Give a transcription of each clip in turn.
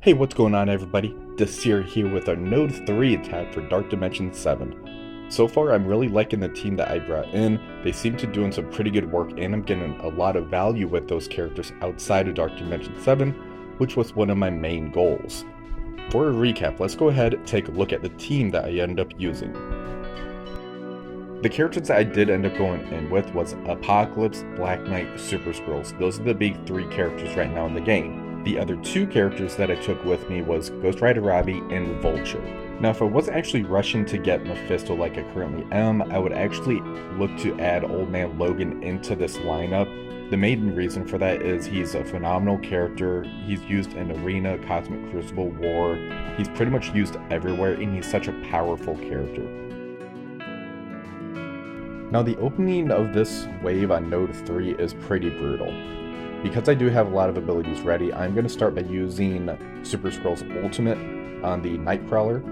Hey, what's going on everybody? Desir here with our Node 3 attack for Dark Dimension 7. So far, I'm really liking the team that I brought in. They seem to doing some pretty good work, and I'm getting a lot of value with those characters outside of Dark Dimension 7, which was one of my main goals. For a recap, let's go ahead and take a look at the team that I ended up using. The characters that I did end up going in with was Apocalypse, Black Knight, Super Skrulls. Those are the big three characters right now in the game. The other two characters that I took with me was Ghost Rider Robbie and Vulture. Now, if I wasn't actually rushing to get Mephisto like I currently am, I would actually look to add Old Man Logan into this lineup. The main reason for that is he's a phenomenal character. He's used in Arena, Cosmic Crucible, War. He's pretty much used everywhere, and he's such a powerful character. Now, the opening of this wave on Node 3 is pretty brutal. Because I do have a lot of abilities ready, I'm going to start by using Super Skrull's ultimate on the Nightcrawler,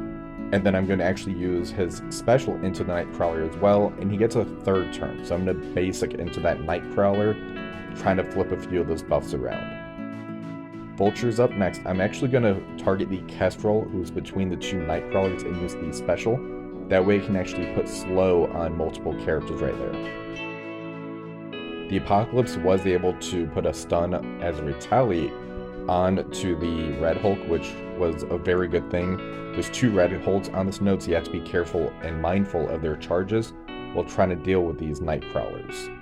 and then I'm going to actually use his special into the Nightcrawler as well, and he gets a third turn, so I'm going to basic into that Nightcrawler, trying to flip a few of those buffs around. Vulture's up next. I'm actually going to target the Kestrel, who's between the two Nightcrawlers, and use the special. That way I can actually put slow on multiple characters right there. The Apocalypse was able to put a stun as a retaliate on to the Red Hulk, which was a very good thing. There's two Red Hulks on this node, so you have to be careful and mindful of their charges while trying to deal with these Nightcrawlers.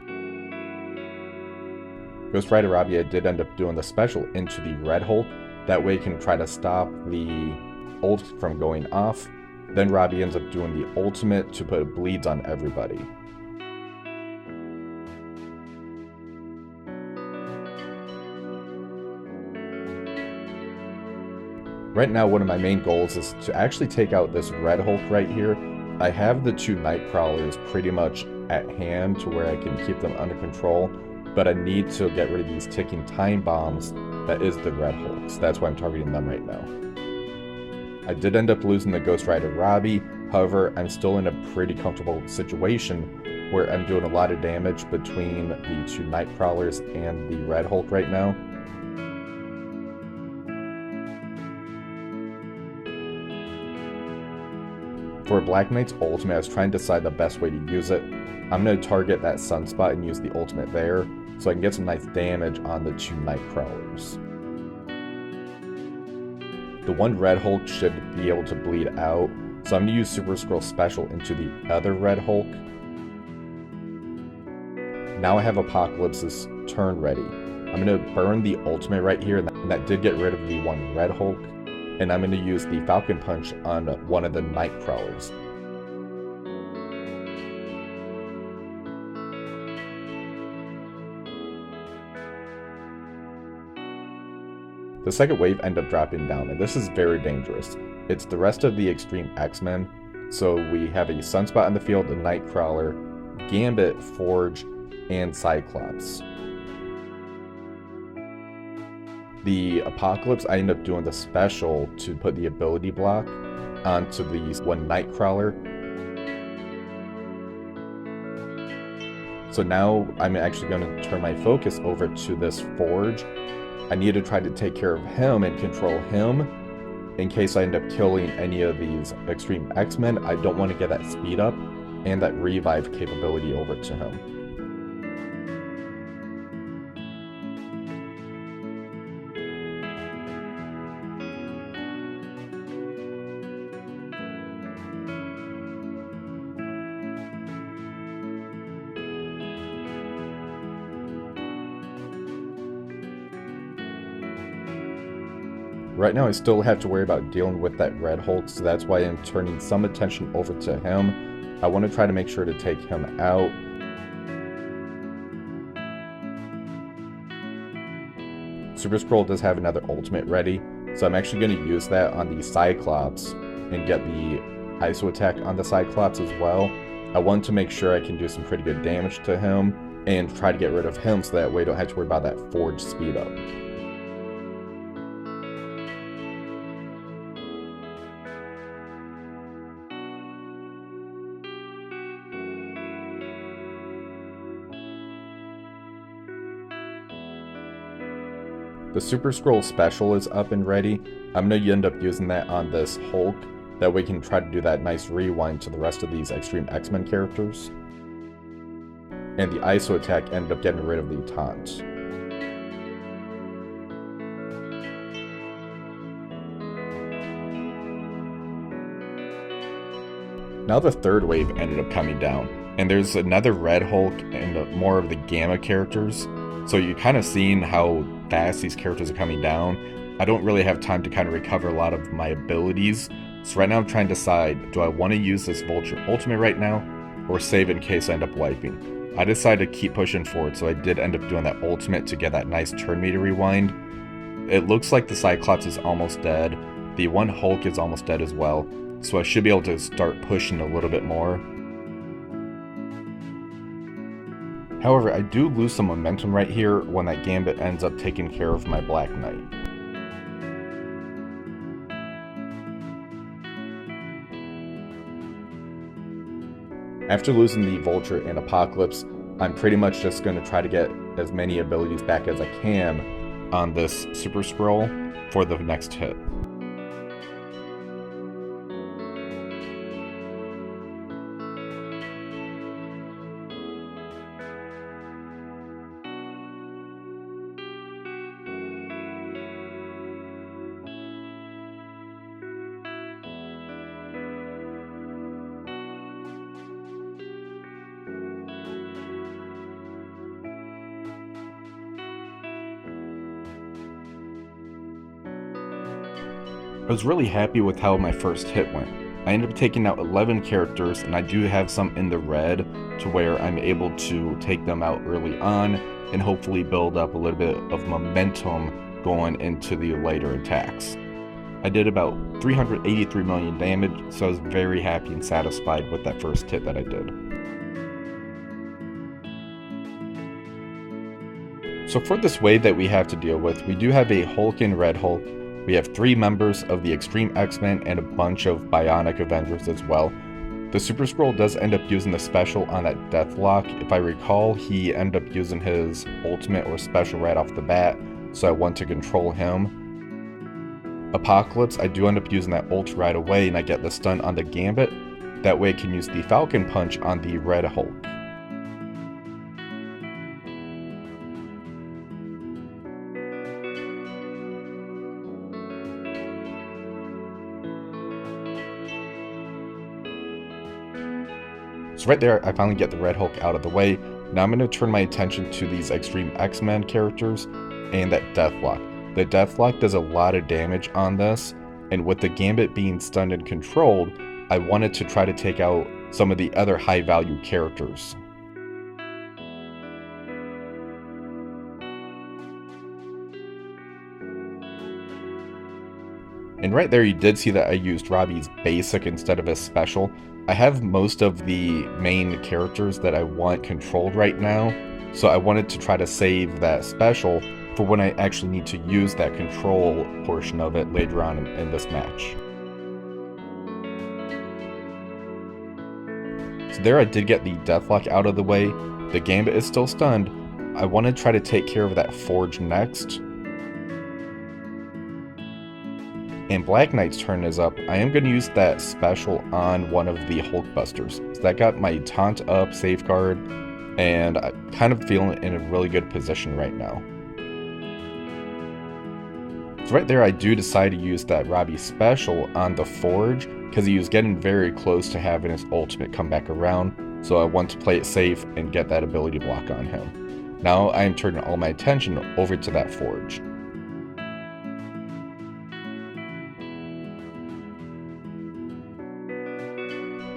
Ghost Rider Robbie did end up doing the special into the Red Hulk. That way you can try to stop the ult from going off. Then Robbie ends up doing the ultimate to put bleeds on everybody. Right now, one of my main goals is to actually take out this Red Hulk right here. I have the two Nightcrawlers pretty much at hand to where I can keep them under control, but I need to get rid of these ticking time bombs that is the Red Hulks. That's why I'm targeting them right now. I did end up losing the Ghost Rider Robbie, however, I'm still in a pretty comfortable situation where I'm doing a lot of damage between the two Nightcrawlers and the Red Hulk right now. For Black Knight's ultimate, I was trying to decide the best way to use it. I'm going to target that Sunspot and use the ultimate there, so I can get some nice damage on the two Nightcrawlers. The one Red Hulk should be able to bleed out, so I'm going to use Super Skrull Special into the other Red Hulk. Now I have Apocalypse's turn ready. I'm going to burn the ultimate right here, and that did get rid of the one Red Hulk. And I'm going to use the Falcon Punch on one of the Nightcrawlers. The second wave ended up dropping down, and this is very dangerous. It's the rest of the Extreme X-Men, so we have a Sunspot on the field, a Nightcrawler, Gambit, Forge, and Cyclops. The Apocalypse, I end up doing the special to put the ability block onto the one Nightcrawler. So now I'm actually going to turn my focus over to this Forge. I need to try to take care of him and control him in case I end up killing any of these Extreme X-Men. I don't want to get that speed up and that revive capability over to him. Right now I still have to worry about dealing with that Red Hulk, so that's why I'm turning some attention over to him. I want to try to make sure to take him out. Super Skrull does have another ultimate ready, so I'm actually going to use that on the Cyclops and get the ISO attack on the Cyclops as well. I want to make sure I can do some pretty good damage to him and try to get rid of him so that way I don't have to worry about that Forge speed up. The Super Scroll special is up and ready. I'm going to end up using that on this Hulk. That way we can try to do that nice rewind to the rest of these Extreme X-Men characters. And the ISO attack ended up getting rid of the taunt. Now the third wave ended up coming down, and there's another Red Hulk and more of the Gamma characters. So you're kind of seeing how fast these characters are coming down. I don't really have time to kind of recover a lot of my abilities. So right now I'm trying to decide, do I want to use this Vulture Ultimate right now, or save in case I end up wiping? I decided to keep pushing forward, so I did end up doing that Ultimate to get that nice turn meter rewind. It looks like the Cyclops is almost dead. The one Hulk is almost dead as well, so I should be able to start pushing a little bit more. However, I do lose some momentum right here when that Gambit ends up taking care of my Black Knight. After losing the Vulture and Apocalypse, I'm pretty much just going to try to get as many abilities back as I can on this Super Scroll for the next hit. I was really happy with how my first hit went. I ended up taking out 11 characters, and I do have some in the red to where I'm able to take them out early on and hopefully build up a little bit of momentum going into the later attacks. I did about 383 million damage, so I was very happy and satisfied with that first hit that I did. So for this wave that we have to deal with, we do have a Hulk and Red Hulk. We have 3 members of the Extreme X-Men and a bunch of Bionic Avengers as well. The Super Scroll does end up using the special on that Deathlock. If I recall, he ended up using his ultimate or special right off the bat, so I want to control him. Apocalypse, I do end up using that ult right away, and I get the stun on the Gambit. That way I can use the Falcon Punch on the Red Hulk. So right there, I finally get the Red Hulk out of the way. Now I'm going to turn my attention to these Extreme X-Men characters and that Deathlock. The Deathlock does a lot of damage on this, and with the Gambit being stunned and controlled, I wanted to try to take out some of the other high-value characters. And right there you did see that I used Robbie's basic instead of his special. I have most of the main characters that I want controlled right now, so I wanted to try to save that special for when I actually need to use that control portion of it later on in this match. So there I did get the Deathlock out of the way. The Gambit is still stunned. I want to try to take care of that Forge next. And Black Knight's turn is up. I am going to use that special on one of the Hulkbusters. So that got my taunt up, safeguard, and I'm kind of feeling in a really good position right now. So right there I do decide to use that Robbie special on the Forge, because he was getting very close to having his ultimate come back around, so I want to play it safe and get that ability block on him. Now I am turning all my attention over to that Forge.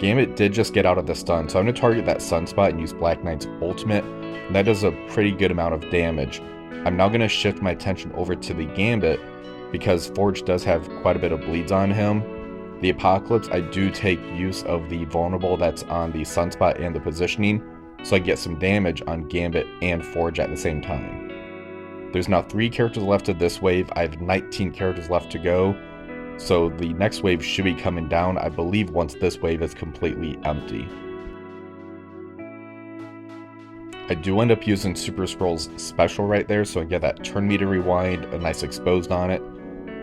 Gambit did just get out of the stun, so I'm going to target that Sunspot and use Black Knight's ultimate, and that does a pretty good amount of damage. I'm now going to shift my attention over to the Gambit, because Forge does have quite a bit of bleeds on him. The Apocalypse, I do take use of the vulnerable that's on the Sunspot and the positioning, so I get some damage on Gambit and Forge at the same time. There's now 3 characters left of this wave. I have 19 characters left to go. So the next wave should be coming down, I believe, once this wave is completely empty. I do end up using Super Scroll's special right there, so I get that turn meter rewind, a nice exposed on it.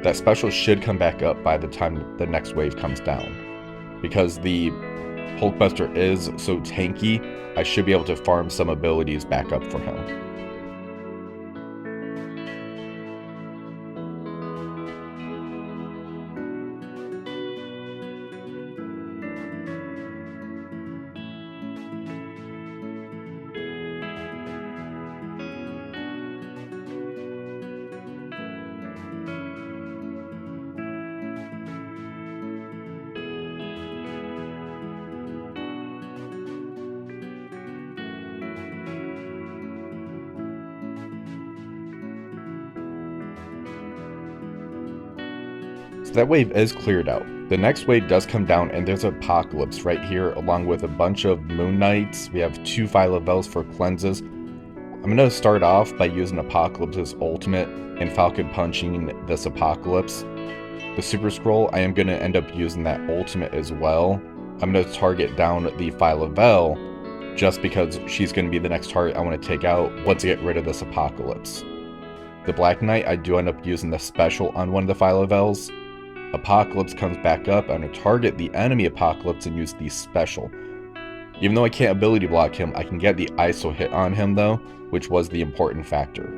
That special should come back up by the time the next wave comes down. Because the Hulkbuster is so tanky, I should be able to farm some abilities back up for him. So that wave is cleared out. The next wave does come down and there's Apocalypse right here along with a bunch of Moon Knights. We have 2 Phyla-Vels for cleanses. I'm going to start off by using Apocalypse's ultimate and Falcon punching this Apocalypse. The Super Scroll, I am going to end up using that ultimate as well. I'm going to target down the Phyla-Vel just because she's going to be the next target I want to take out once I get rid of this Apocalypse. The Black Knight, I do end up using the special on one of the Phyla-Vels. Apocalypse comes back up, I'm going to target the enemy Apocalypse and use the special. Even though I can't ability block him, I can get the ISO hit on him though, which was the important factor.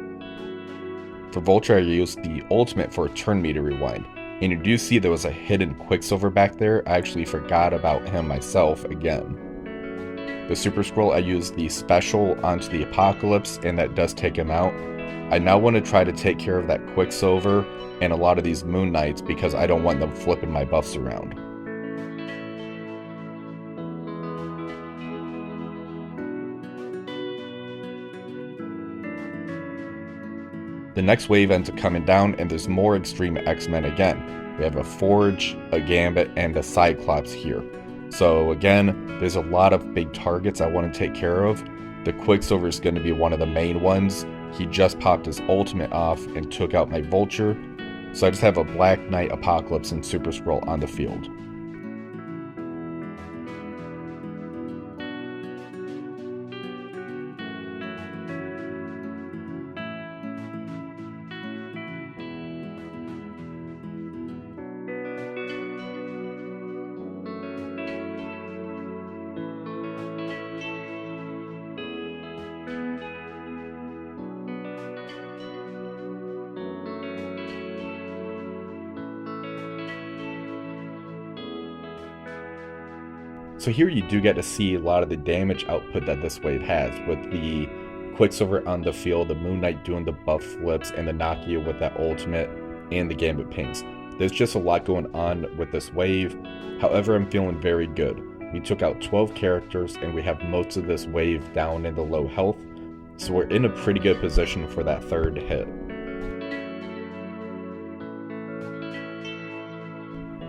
For Vulture, I used the ultimate for a turn meter rewind, and you do see there was a hidden Quicksilver back there. I actually forgot about him myself again. The Super Scroll, I used the special onto the Apocalypse, and that does take him out. I now want to try to take care of that Quicksilver and a lot of these Moon Knights because I don't want them flipping my buffs around. The next wave ends up coming down and there's more Extreme X-Men again. We have a Forge, a Gambit, and a Cyclops here. So again, there's a lot of big targets I want to take care of. The Quicksilver is going to be one of the main ones. He just popped his ultimate off and took out my Vulture. So I just have a Black Knight, Apocalypse, and Super Scroll on the field. So here you do get to see a lot of the damage output that this wave has, with the Quicksilver on the field, the Moon Knight doing the buff flips, and the Nakia with that ultimate, and the Gambit pings. There's just a lot going on with this wave. However, I'm feeling very good. We took out 12 characters, and we have most of this wave down in the low health, so we're in a pretty good position for that third hit.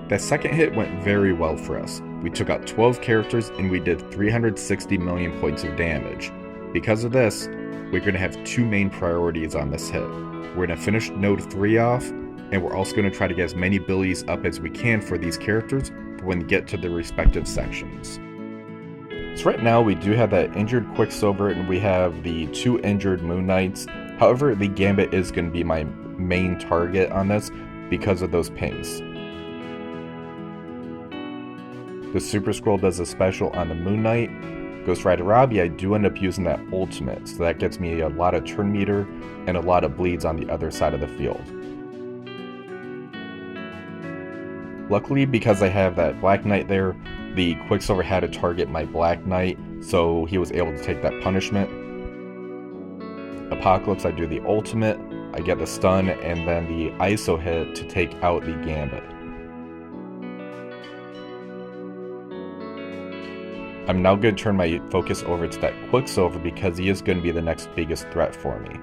That second hit went very well for us. We took out 12 characters and we did 360 million points of damage. Because of this, we're going to have 2 main priorities on this hit. We're going to finish Node 3 off, and we're also going to try to get as many abilities up as we can for these characters for when we get to the respective sections. So right now we do have that injured Quicksilver and we have the 2 injured Moon Knights. However, the Gambit is going to be my main target on this because of those pings. The Super Scroll does a special on the Moon Knight. Ghost Rider Robbie, I do end up using that ultimate, so that gets me a lot of turn meter and a lot of bleeds on the other side of the field. Luckily, because I have that Black Knight there, the Quicksilver had to target my Black Knight, so he was able to take that punishment. Apocalypse, I do the ultimate, I get the stun, and then the ISO hit to take out the Gambit. I'm now going to turn my focus over to that Quicksilver because he is going to be the next biggest threat for me.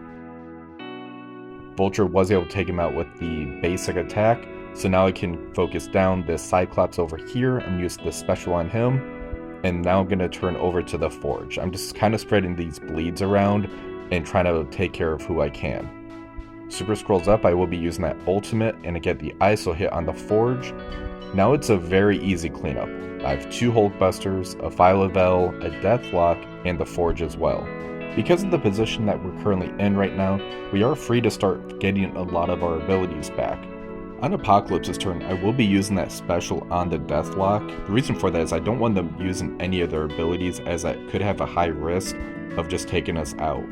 Vulture was able to take him out with the basic attack, so now I can focus down this Cyclops over here. I'm using the special on him, and now I'm going to turn over to the Forge. I'm just kind of spreading these bleeds around and trying to take care of who I can. Super Scrolls up, I will be using that ultimate, and I get the ISO hit on the Forge. Now it's a very easy cleanup. I have 2 Hulkbusters, a Phyla-Vel, a Deathlock, and the Forge as well. Because of the position that we're currently in right now, we are free to start getting a lot of our abilities back. On Apocalypse's turn, I will be using that special on the Deathlock. The reason for that is I don't want them using any of their abilities, as that could have a high risk of just taking us out.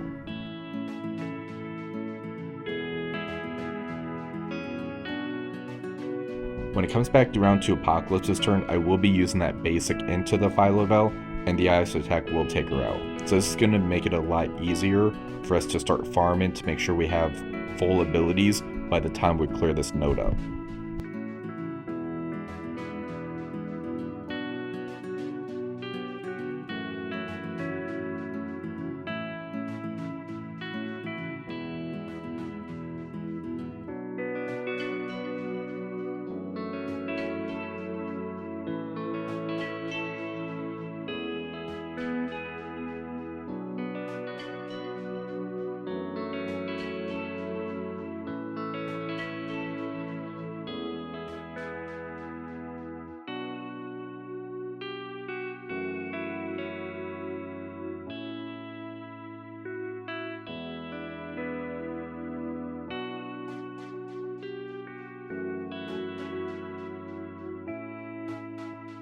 When it comes back around to Apocalypse's turn, I will be using that basic into the Phyla-Vel, and the ice attack will take her out. So this is going to make it a lot easier for us to start farming to make sure we have full abilities by the time we clear this node up.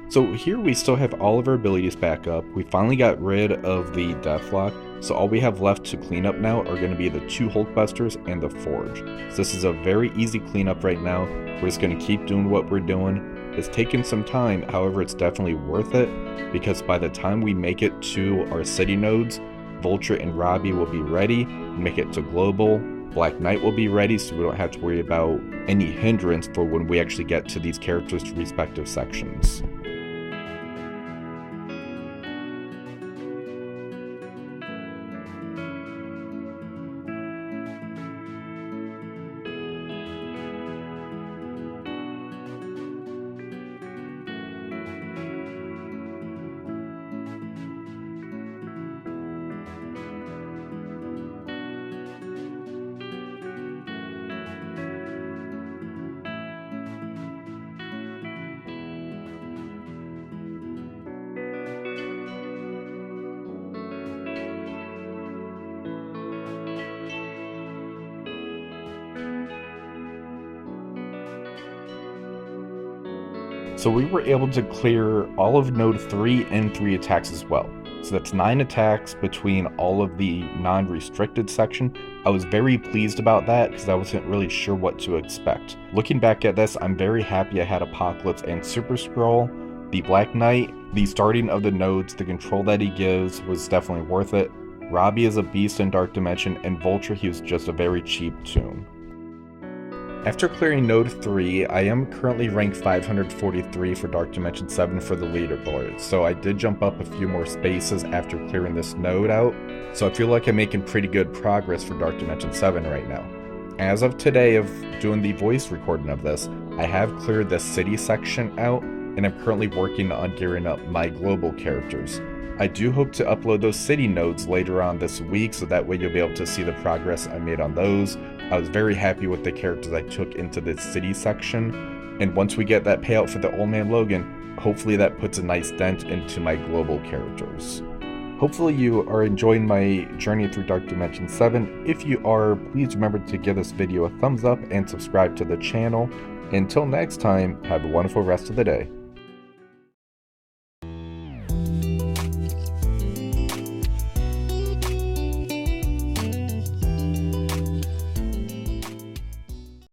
So here we still have all of our abilities back up. We finally got rid of the Deathlock, so all we have left to clean up now are going to be the 2 Hulkbusters and the Forge. So this is a very easy cleanup right now. We're just going to keep doing what we're doing. It's taken some time, however it's definitely worth it, because by the time we make it to our city nodes, Vulture and Robbie will be ready, make it to Global, Black Knight will be ready, so we don't have to worry about any hindrance for when we actually get to these characters' respective sections. So we were able to clear all of node 3 and 3 attacks as well. So that's 9 attacks between all of the non-restricted section. I was very pleased about that because I wasn't really sure what to expect. Looking back at this, I'm very happy I had Apocalypse and Super Skrull. The Black Knight, the starting of the nodes, the control that he gives was definitely worth it. Robbie is a beast in Dark Dimension, and Vulture, he was just a very cheap tune. After clearing node 3, I am currently ranked 543 for Dark Dimension 7 for the leaderboard, so I did jump up a few more spaces after clearing this node out, so I feel like I'm making pretty good progress for Dark Dimension 7 right now. As of today of doing the voice recording of this, I have cleared the city section out, and I'm currently working on gearing up my global characters. I do hope to upload those city nodes later on this week, so that way you'll be able to see the progress I made on those. I was very happy with the characters I took into the city section, and once we get that payout for the Old Man Logan, hopefully that puts a nice dent into my global characters. Hopefully you are enjoying my journey through Dark Dimension 7. If you are, please remember to give this video a thumbs up and subscribe to the channel. Until next time, have a wonderful rest of the day.